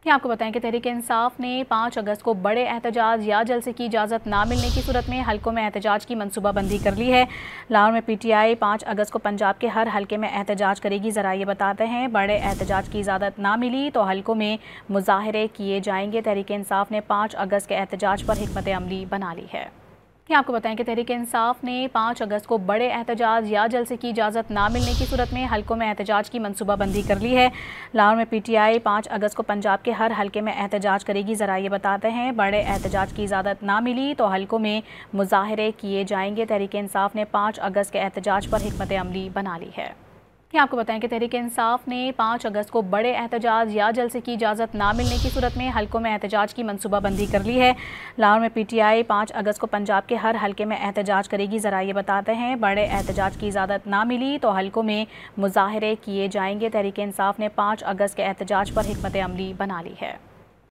कि आपको बताएं कि तहरीक इंसाफ ने 5 अगस्त को बड़े एहतजाज या जलसे की इजाज़त ना मिलने की सूरत में हलकों में एहतजाज की मनसूबाबंदी कर ली है। लाहौर में PTI 5 अगस्त को पंजाब के हर हलके में एहतजाज करेगी। ज़रा ये बताते हैं, बड़े एहतजाज की इजाज़त ना मिली तो हलकों में मुजाहरे किए जाएंगे। तहरीक इंसाफ ने 5 अगस्त के एहतजाज पर हिकमत अमली बना ली है। कि आपको बताएं कि तहरीक इंसाफ ने 5 अगस्त को बड़े एहतजाज या जलसे की इजाज़त ना मिलने की सूरत में हलकों में एहतजाज की मनसूबाबंदी कर ली है। लाहौर में PTI 5 अगस्त को पंजाब के हर हलके में एहतजाज करेगी। ज़रा ये बताते हैं, बड़े एहतजाज की इजाज़त ना मिली तो हलकों में मुजाहरे किए जाएंगे। तहरीक इंसाफ ने 5 अगस्त के एहतजाज पर हिकमत अमली बना ली है। कि आपको बताएं कि तहरीक इंसाफ ने 5 अगस्त को बड़े एहतजाज या जलसे की इजाज़त ना मिलने की सूरत में हलकों में एहतजाज की मनसूबाबंदी कर ली है। लाहौर में PTI 5 अगस्त को पंजाब के हर हलके में एहतजाज करेगी। ज़रा ये बताते हैं, बड़े एहतजाज की इजाज़त ना मिली तो हलकों में मुजाहरे किए जाएंगे। तहरीक इंसाफ ने 5 अगस्त के एहतजाज पर हिकमत अमली बना ली है।